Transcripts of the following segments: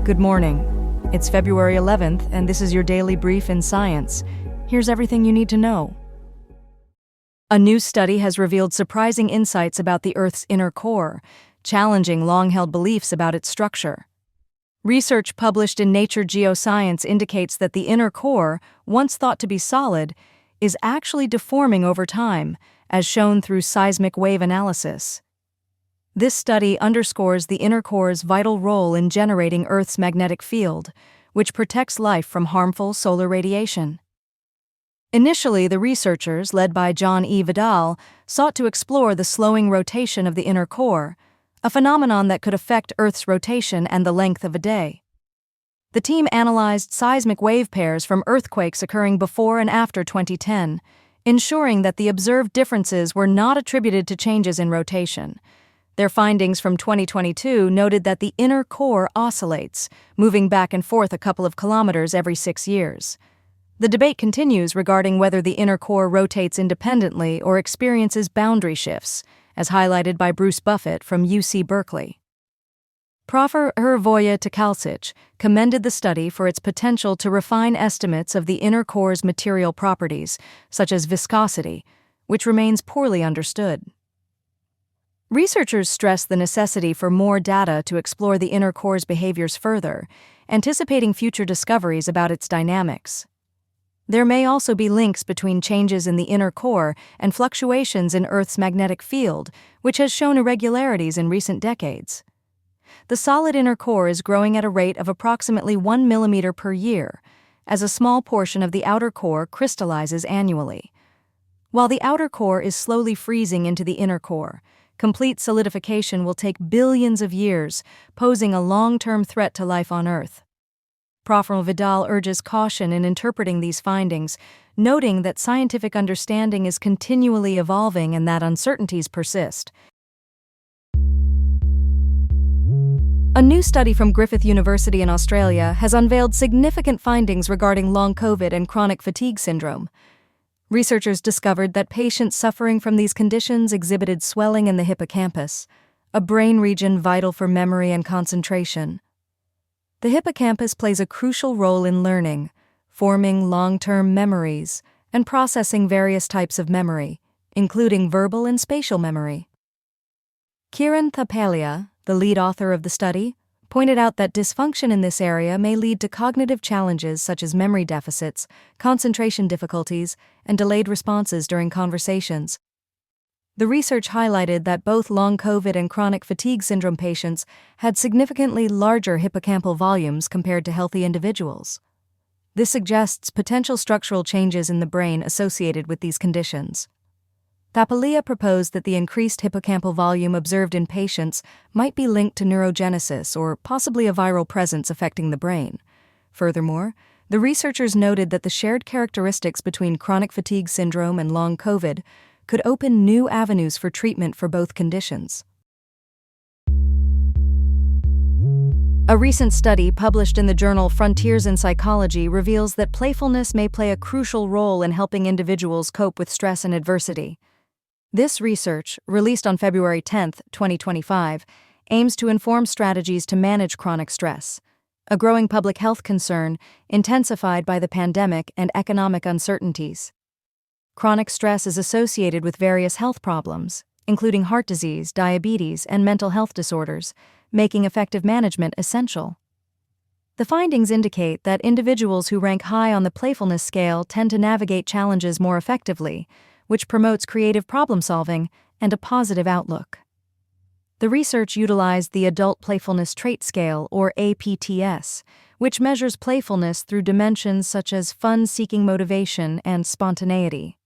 Good morning. It's February 11th, and this is your daily brief in science. Here's everything you need to know. A new study has revealed surprising insights about the Earth's inner core, challenging long-held beliefs about its structure. Research published in Nature Geoscience indicates that the inner core, once thought to be solid, is actually deforming over time, as shown through seismic wave analysis. This study underscores the inner core's vital role in generating Earth's magnetic field, which protects life from harmful solar radiation. Initially, the researchers, led by John E. Vidal, sought to explore the slowing rotation of the inner core, a phenomenon that could affect Earth's rotation and the length of a day. The team analyzed seismic wave pairs from earthquakes occurring before and after 2010, ensuring that the observed differences were not attributed to changes in rotation. Their findings from 2022 noted that the inner core oscillates, moving back and forth a couple of kilometers every 6 years. The debate continues regarding whether the inner core rotates independently or experiences boundary shifts, as highlighted by Bruce Buffett from UC Berkeley. Professor Hrvoje Tkalčić commended the study for its potential to refine estimates of the inner core's material properties, such as viscosity, which remains poorly understood. Researchers stress the necessity for more data to explore the inner core's behaviors further, anticipating future discoveries about its dynamics. There may also be links between changes in the inner core and fluctuations in Earth's magnetic field, which has shown irregularities in recent decades. The solid inner core is growing at a rate of approximately 1 millimeter per year, as a small portion of the outer core crystallizes annually. While the outer core is slowly freezing into the inner core, complete solidification will take billions of years, posing a long-term threat to life on Earth. Professor Vidal urges caution in interpreting these findings, noting that scientific understanding is continually evolving and that uncertainties persist. A new study from Griffith University in Australia has unveiled significant findings regarding long COVID and chronic fatigue syndrome. Researchers discovered that patients suffering from these conditions exhibited swelling in the hippocampus, a brain region vital for memory and concentration. The hippocampus plays a crucial role in learning, forming long-term memories, and processing various types of memory, including verbal and spatial memory. Kiran Thapalia, the lead author of the study, pointed out that dysfunction in this area may lead to cognitive challenges such as memory deficits, concentration difficulties, and delayed responses during conversations. The research highlighted that both long COVID and chronic fatigue syndrome patients had significantly larger hippocampal volumes compared to healthy individuals. This suggests potential structural changes in the brain associated with these conditions. Thapalia proposed that the increased hippocampal volume observed in patients might be linked to neurogenesis or possibly a viral presence affecting the brain. Furthermore, the researchers noted that the shared characteristics between chronic fatigue syndrome and long COVID could open new avenues for treatment for both conditions. A recent study published in the journal Frontiers in Psychology reveals that playfulness may play a crucial role in helping individuals cope with stress and adversity. This research, released on February 10, 2025, aims to inform strategies to manage chronic stress, a growing public health concern intensified by the pandemic and economic uncertainties. Chronic stress is associated with various health problems, including heart disease, diabetes, and mental health disorders, making effective management essential. The findings indicate that individuals who rank high on the playfulness scale tend to navigate challenges more effectively, which promotes creative problem-solving and a positive outlook. The research utilized the Adult Playfulness Trait Scale, or APTS, which measures playfulness through dimensions such as fun-seeking motivation and spontaneity.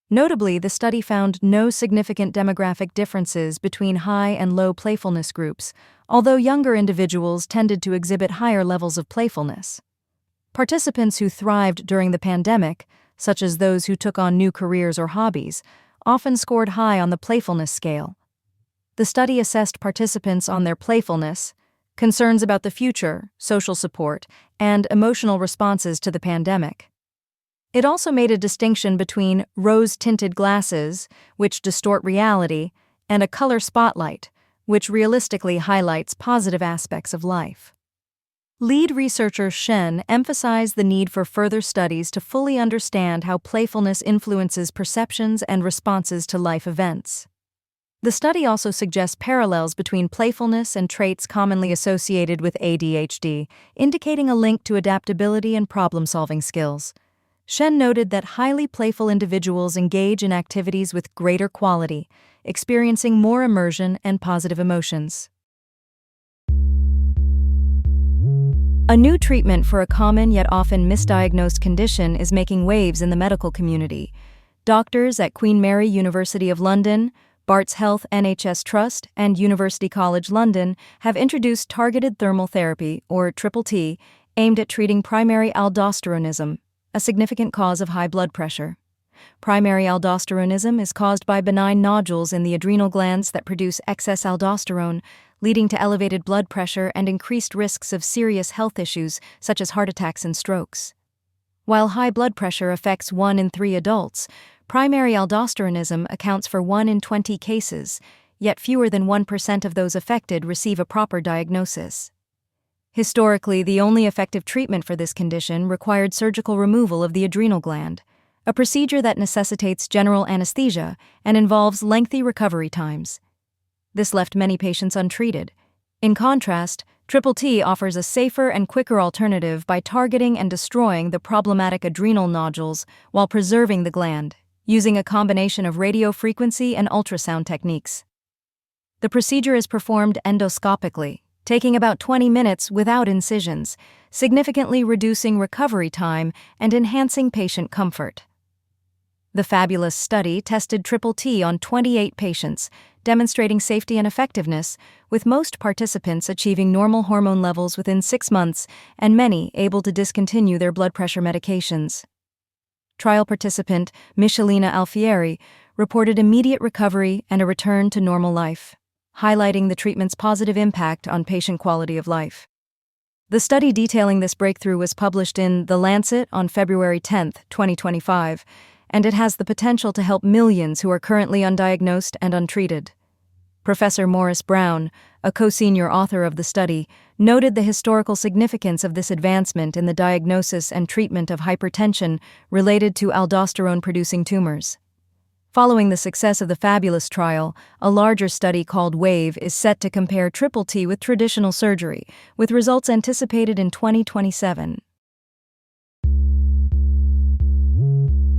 Notably, the study found no significant demographic differences between high and low playfulness groups, although younger individuals tended to exhibit higher levels of playfulness. Participants who thrived during the pandemic, such as those who took on new careers or hobbies, often scored high on the playfulness scale. The study assessed participants on their playfulness, concerns about the future, social support, and emotional responses to the pandemic. It also made a distinction between rose-tinted glasses, which distort reality, and a color spotlight, which realistically highlights positive aspects of life. Lead researcher Shen emphasized the need for further studies to fully understand how playfulness influences perceptions and responses to life events. The study also suggests parallels between playfulness and traits commonly associated with ADHD, indicating a link to adaptability and problem-solving skills. Shen noted that highly playful individuals engage in activities with greater quality, experiencing more immersion and positive emotions. A new treatment for a common yet often misdiagnosed condition is making waves in the medical community. Doctors at Queen Mary University of London, Barts Health NHS Trust, and University College London have introduced targeted thermal therapy, or TTT, aimed at treating primary aldosteronism, a significant cause of high blood pressure. Primary aldosteronism is caused by benign nodules in the adrenal glands that produce excess aldosterone, leading to elevated blood pressure and increased risks of serious health issues such as heart attacks and strokes. While high blood pressure affects 1 in 3 adults, primary aldosteronism accounts for 1 in 20 cases, yet fewer than 1% of those affected receive a proper diagnosis. Historically, the only effective treatment for this condition required surgical removal of the adrenal gland, a procedure that necessitates general anesthesia and involves lengthy recovery times. This left many patients untreated. In contrast, TTT offers a safer and quicker alternative by targeting and destroying the problematic adrenal nodules while preserving the gland, using a combination of radiofrequency and ultrasound techniques. The procedure is performed endoscopically, taking about 20 minutes without incisions, significantly reducing recovery time and enhancing patient comfort. The Fabulous study tested TTT on 28 patients, demonstrating safety and effectiveness, with most participants achieving normal hormone levels within 6 months and many able to discontinue their blood pressure medications. Trial participant Michelina Alfieri reported immediate recovery and a return to normal life, highlighting the treatment's positive impact on patient quality of life. The study detailing this breakthrough was published in The Lancet on February 10, 2025, and it has the potential to help millions who are currently undiagnosed and untreated. Professor Morris Brown, a co-senior author of the study, noted the historical significance of this advancement in the diagnosis and treatment of hypertension related to aldosterone-producing tumors. Following the success of the Fabulous trial, a larger study called WAVE is set to compare TTT with traditional surgery, with results anticipated in 2027.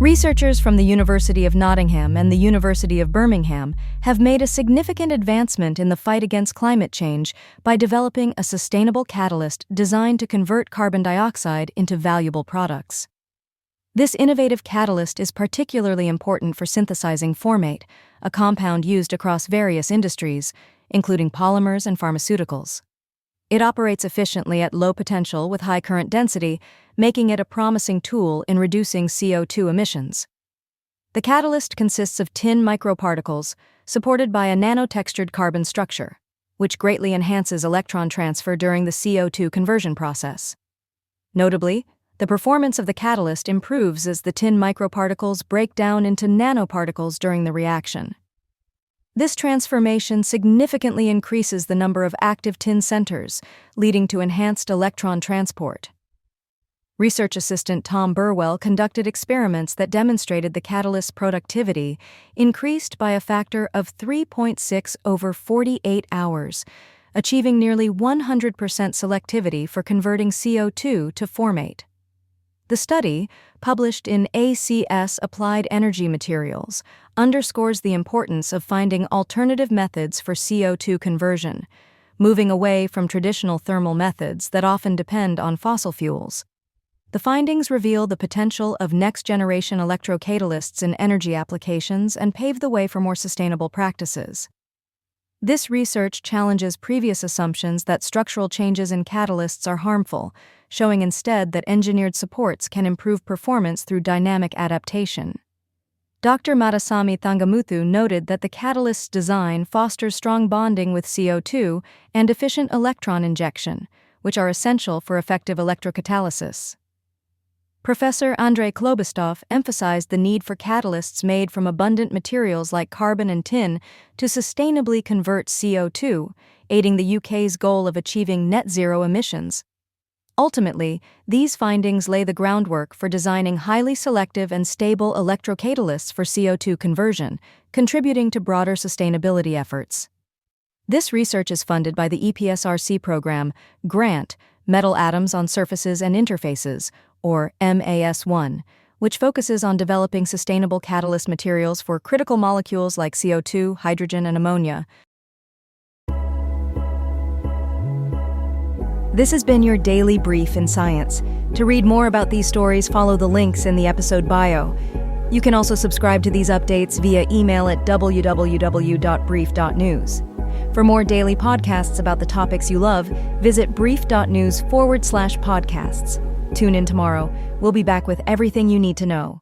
Researchers from the University of Nottingham and the University of Birmingham have made a significant advancement in the fight against climate change by developing a sustainable catalyst designed to convert carbon dioxide into valuable products. This innovative catalyst is particularly important for synthesizing formate, a compound used across various industries, including polymers and pharmaceuticals. It operates efficiently at low potential with high current density, making it a promising tool in reducing CO2 emissions. The catalyst consists of tin microparticles supported by a nanotextured carbon structure, which greatly enhances electron transfer during the CO2 conversion process. Notably, the performance of the catalyst improves as the tin microparticles break down into nanoparticles during the reaction. This transformation significantly increases the number of active tin centers, leading to enhanced electron transport. Research assistant Tom Burwell conducted experiments that demonstrated the catalyst's productivity increased by a factor of 3.6 over 48 hours, achieving nearly 100% selectivity for converting CO2 to formate. The study, published in ACS Applied Energy Materials, underscores the importance of finding alternative methods for CO2 conversion, moving away from traditional thermal methods that often depend on fossil fuels. The findings reveal the potential of next-generation electrocatalysts in energy applications and pave the way for more sustainable practices. This research challenges previous assumptions that structural changes in catalysts are harmful, showing instead that engineered supports can improve performance through dynamic adaptation. Dr. Madasami Thangamuthu noted that the catalyst's design fosters strong bonding with CO2 and efficient electron injection, which are essential for effective electrocatalysis. Professor Andrei Klobostov emphasized the need for catalysts made from abundant materials like carbon and tin to sustainably convert CO2, aiding the UK's goal of achieving net zero emissions. Ultimately, these findings lay the groundwork for designing highly selective and stable electrocatalysts for CO2 conversion, contributing to broader sustainability efforts. This research is funded by the EPSRC program, GRANT, Metal Atoms on Surfaces and Interfaces, or MAS1, which focuses on developing sustainable catalyst materials for critical molecules like CO2, hydrogen, and ammonia. This has been your daily brief in science. To read more about these stories, follow the links in the episode bio. You can also subscribe to these updates via email at www.brief.news. For more daily podcasts about the topics you love, visit brief.news/podcasts. Tune in tomorrow. We'll be back with everything you need to know.